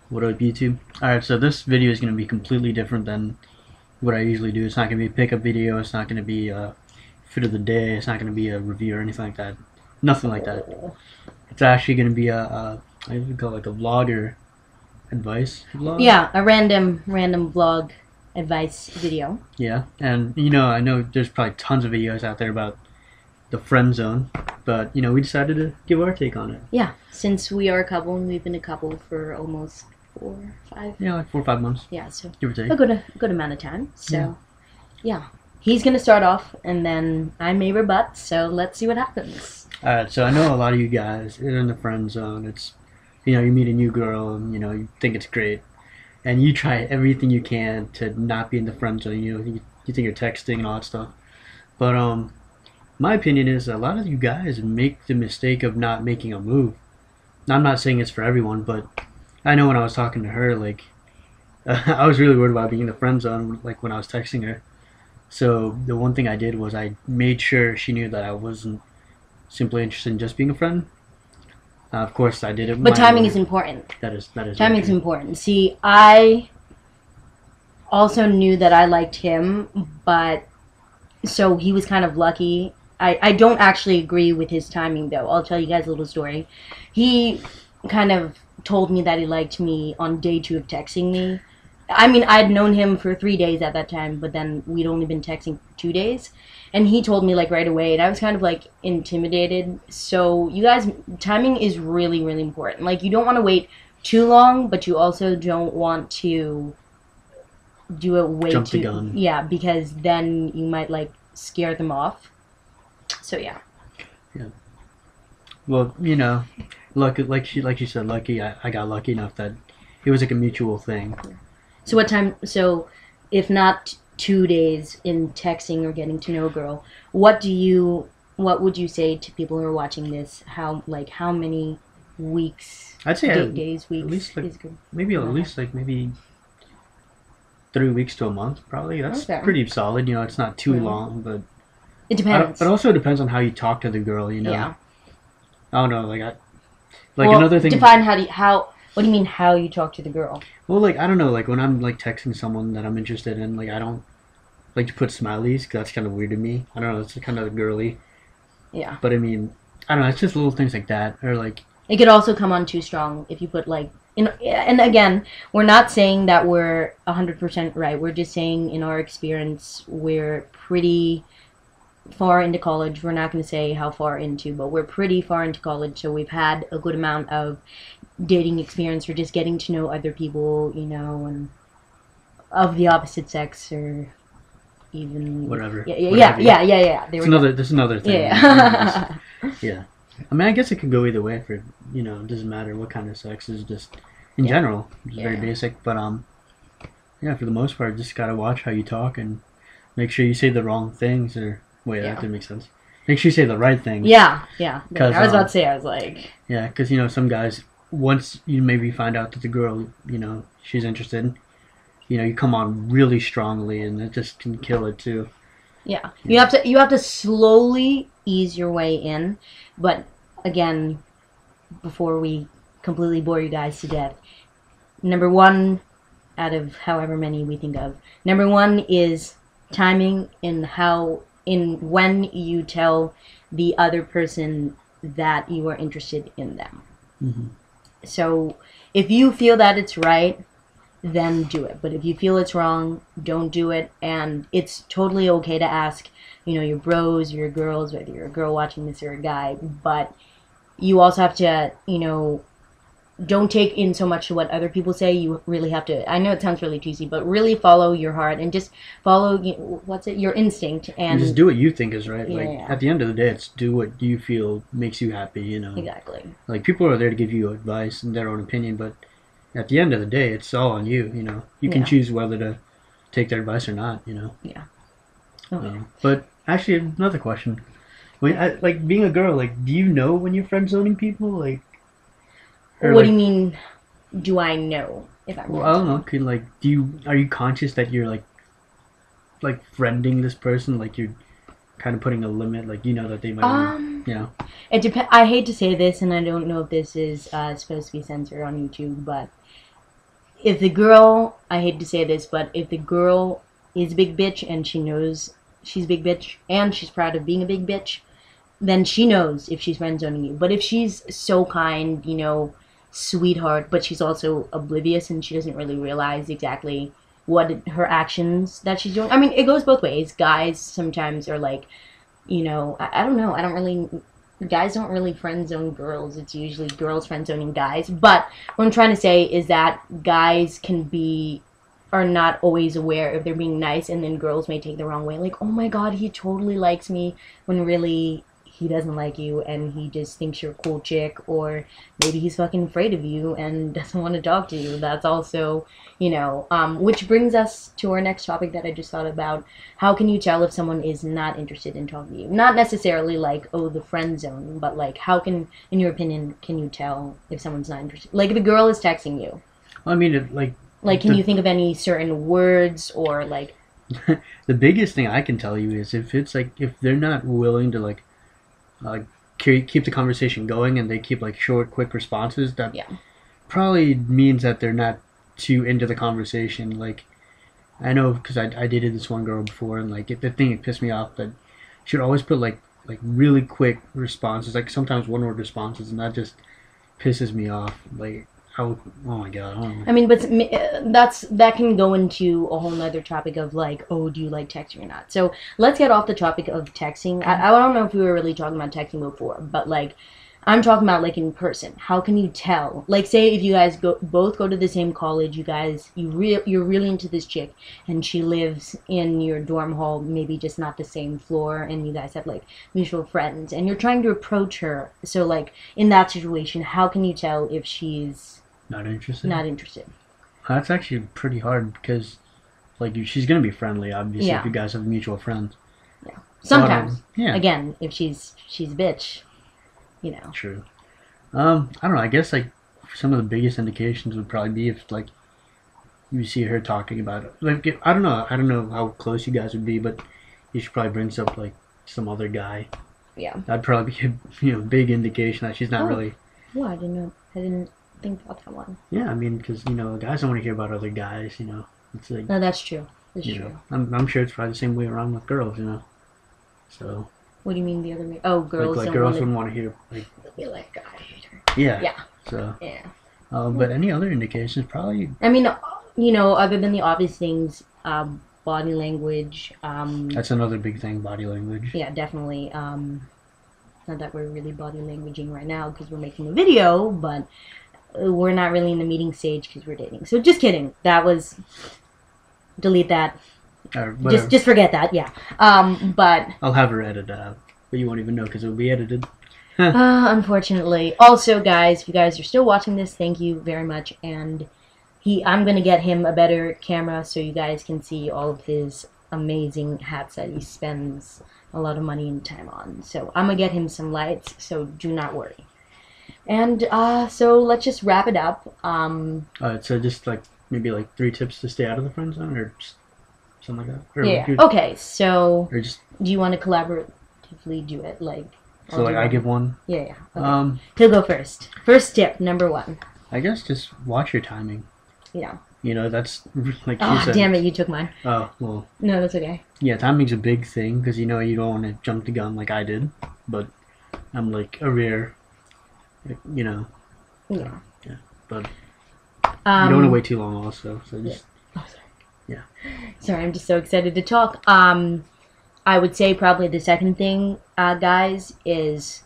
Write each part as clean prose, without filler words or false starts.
What up, YouTube? Alright, so this video is going to be completely different than what I usually do. It's not going to be a pickup video, it's not going to be a fit of the day, it's not going to be a review or anything like that. Nothing like that. It's actually going to be I would call it like a vlogger advice vlog. Yeah, a random vlog advice video. Yeah, and I know there's probably tons of videos out there about the friend zone, but we decided to give our take on it. Yeah, since we are a couple and we've been a couple for almost 5. Yeah, like 4 or 5 months. Yeah, so give or take. a good amount of time. So, yeah. He's gonna start off, and then I may rebut. So let's see what happens. Alright, so I know a lot of you guys are in the friend zone. It's you meet a new girl and you think it's great, and you try everything you can to not be in the friend zone. You think you're texting and all that stuff, but my opinion is a lot of you guys make the mistake of not making a move. Now, I'm not saying it's for everyone, but I know when I was talking to her, like I was really worried about being in the friend zone, like when I was texting her. So the one thing I did was I made sure she knew that I wasn't simply interested in just being a friend. Of course, I did it. But timing is important. That is timing is important. See, I also knew that I liked him, but so he was kind of lucky. I don't actually agree with his timing, though. I'll tell you guys a little story. He kind of told me that he liked me on day 2 of texting me. I mean, I'd known him for 3 days at that time, but then we'd only been texting for 2 days. And he told me, like, right away, and I was kind of, like, intimidated. So, you guys, timing is really, really important. Like, you don't want to wait too long, but you also don't want to do it way Jump too... the gun. Yeah, because then you might, like, scare them off. So, yeah. Yeah. Well, lucky, like she said, lucky. I got lucky enough that it was like a mutual thing. So what time? So, if not 2 days in texting or getting to know a girl, what would you say to people who are watching this? How many weeks? I'd say days, weeks. At least like is good. maybe at least like maybe 3 weeks to a month, probably. That's Okay. pretty solid. It's not too long, but It depends. But also depends on how you talk to the girl. Yeah. I don't know. Well, another thing. Define What do you mean how you talk to the girl? Well, like I don't know. Like when I'm like texting someone that I'm interested in, like I don't like to put smileys because that's kind of weird to me. I don't know. It's kind of girly. Yeah. But I mean, I don't know. It's just little things like that, or like. It could also come on too strong if you put like. And again, we're not saying that we're 100% right. We're just saying in our experience, we're pretty far into college. We're not going to say how far into, but we're pretty far into college, so we've had a good amount of dating experience or just getting to know other people, and of the opposite sex or even Whatever. Yeah. There's another thing. Yeah. Yeah. I mean, I guess it could go either way. For it doesn't matter what kind of sex. Is just in general, it's very basic. But yeah, for the most part, just gotta watch how you talk and make sure you say the wrong things. Or wait, that didn't make sense. Make sure you say the right things. Yeah. I was about to say, I was like. Yeah, because some guys, once you maybe find out that the girl, she's interested, you come on really strongly, and it just can kill it too. Yeah. You have to slowly ease your way in, but again, before we completely bore you guys to death, number 1 out of however many we think of, number 1 is timing in when you tell the other person that you are interested in them. Mm-hmm. So if you feel that it's right, then do it. But if you feel it's wrong, don't do it. And it's totally okay to ask, your bros, your girls, whether you're a girl watching this or a guy. But you also have to, don't take in so much to what other people say. You really have to, I know it sounds really cheesy, but really follow your heart and just follow, your instinct. And just do what you think is right. Yeah. At the end of the day, it's do what you feel makes you happy, Exactly. Like, people are there to give you advice and their own opinion, but at the end of the day, it's all on you, You can choose whether to take their advice or not, Yeah. Okay. But actually, another question. Like, being a girl, like, do you know when you're friend zoning people? Like, what do you mean, do I know if I'm I don't know. Are you conscious that you're, like friending this person? Like, you're kind of putting a limit, like, that they might It depends. I hate to say this, and I don't know if this is supposed to be censored on YouTube, but if the girl, I hate to say this, but if the girl is a big bitch and she knows she's a big bitch and she's proud of being a big bitch, then she knows if she's friend zoning you. But if she's so kind, sweetheart, but she's also oblivious and she doesn't really realize exactly what her actions that she's doing. I mean, it goes both ways. Guys sometimes are like, I don't know. Guys don't really friend zone girls. It's usually girls friend zoning guys. But what I'm trying to say is that guys are not always aware if they're being nice, and then girls may take the wrong way. Like, oh my god, he totally likes me, when really he doesn't like you and he just thinks you're a cool chick, or maybe he's fucking afraid of you and doesn't want to talk to you. That's also, which brings us to our next topic that I just thought about. How can you tell if someone is not interested in talking to you? Not necessarily like, oh, the friend zone, but like, how can, in your opinion, can you tell if someone's not interested? Like, if a girl is texting you. I mean, can you think of any certain words or like... The biggest thing I can tell you is if they're not willing to keep the conversation going, and they keep short, quick responses, that probably means that they're not too into the conversation. Like, I know because I dated this one girl before, and the thing that pissed me off, that she would always put really quick responses, sometimes one word responses, and that just pisses me off. Oh my god! I don't know. I mean, but that can go into a whole nother topic of oh, do you like texting or not? So let's get off the topic of texting. I don't know if we were really talking about texting before, but I'm talking about in person. How can you tell? Say if you guys both go to the same college, you're really into this chick, and she lives in your dorm hall, maybe just not the same floor, and you guys have mutual friends, and you're trying to approach her. So in that situation, how can you tell if she's not interested? Not interested. That's actually pretty hard because, she's gonna be friendly, obviously, if you guys have mutual friends. Yeah. Sometimes. Yeah. Again, if she's a bitch, True. I don't know. I guess some of the biggest indications would probably be if you see her talking about it. I don't know how close you guys would be, but you should probably brings up some other guy. Yeah. That'd probably be a big indication that she's not really. Well, I didn't know. I didn't think about that one. Yeah, I mean, because guys don't want to hear about other guys. It's no, that's true. That's true. I'm sure it's probably the same way around with girls. So. What do you mean the other way? Oh, girls don't girls wouldn't want to hear be like, God, I hate her. Yeah. Yeah. So. Yeah. But any other indications? Probably. I mean, other than the obvious things, body language. That's another big thing, body language. Yeah, definitely. Not that we're really body languaging right now because we're making a video, but we're not really in the meeting stage because we're dating. So just kidding. That was. Delete that. Just forget that. Yeah. But I'll have her edit that out, but you won't even know because it will be edited. Unfortunately. Also, guys, if you guys are still watching this, thank you very much. And I'm gonna get him a better camera so you guys can see all of his amazing hats that he spends a lot of money and time on. So I'm gonna get him some lights. So do not worry. And so let's just wrap it up. So just maybe 3 tips to stay out of the friend zone, or just something like that. Or yeah. Okay. So or just, do you want to collaboratively do it? So I give one. Yeah. Okay. He'll go first. First tip, number 1. I guess just watch your timing. Yeah. That's like you said. Damn it! You took mine. Oh well. No, that's okay. Yeah, timing's a big thing because you don't want to jump the gun like I did, but I'm a rare. Yeah. Yeah, but you don't want to wait too long, also. So just. Yeah. Oh, sorry. Yeah. Sorry, I'm just so excited to talk. I would say probably the second thing, guys, is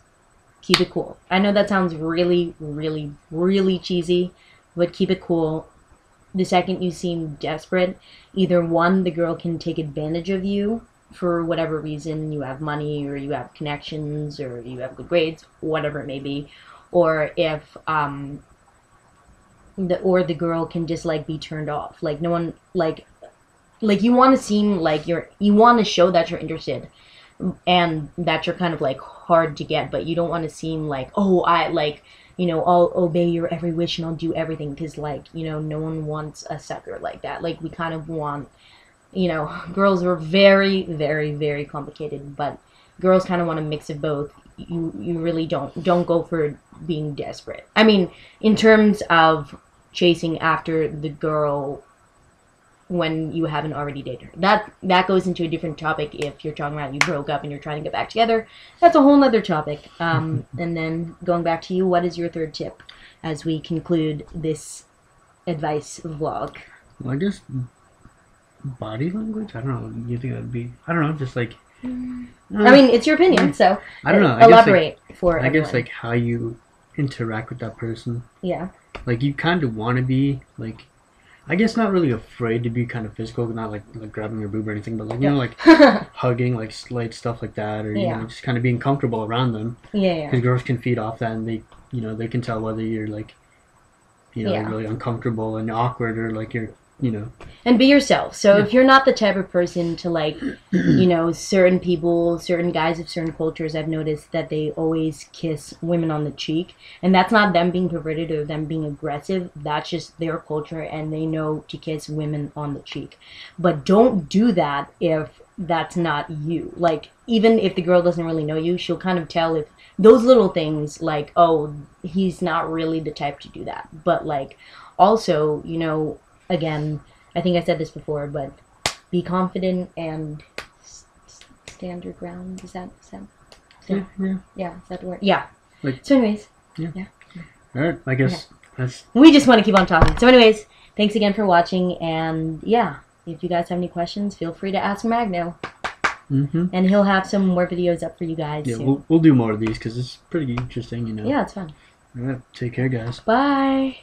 keep it cool. I know that sounds really, really, really cheesy, but keep it cool. The second you seem desperate, either one, the girl can take advantage of you for whatever reason. You have money, or you have connections, or you have good grades, whatever it may be. Or if the girl can just be turned off. No one you want to seem you want to show that you're interested, and that you're kind of hard to get, but you don't want to seem oh, I'll obey your every wish and I'll do everything, because no one wants a sucker like that. We kind of want, girls are very, very, very complicated, but girls kind of want a mix of both. You really don't go for being desperate. I mean, in terms of chasing after the girl when you haven't already dated her. That goes into a different topic. If you're talking about you broke up and you're trying to get back together, that's a whole other topic. And then going back to you, what is your third tip as we conclude this advice vlog? Well, I guess body language. I don't know. You think that'd be? I don't know. Just like. I mean, it's your opinion, so I don't know. Elaborate for I everyone. guess like how you interact with that person. Yeah. Like you kind of want to be like. I guess not really afraid to be kind of physical, not like grabbing your boob or anything, but like you know, like hugging, like slight stuff like that, or you know, just kind of being comfortable around them. Yeah. Because girls can feed off that, and they can tell whether you're like, really uncomfortable and awkward, or like you're, And be yourself. So if you're not the type of person to like, certain people, certain guys of certain cultures, I've noticed that they always kiss women on the cheek. And that's not them being perverted or them being aggressive. That's just their culture, and they know to kiss women on the cheek. But don't do that if that's not you. Like, even if the girl doesn't really know you, she'll kind of tell if those little things like, oh, he's not really the type to do that. But like, also, again, I think I said this before, but be confident and stand your ground. Is that yeah, is that the word? Yeah. Like, so anyways. Yeah. All right, I guess that's... We just want to keep on talking. So anyways, thanks again for watching, and yeah, if you guys have any questions, feel free to ask Magno. And he'll have some more videos up for you guys soon. We'll do more of these because it's pretty interesting, Yeah, it's fun. All right, take care, guys. Bye.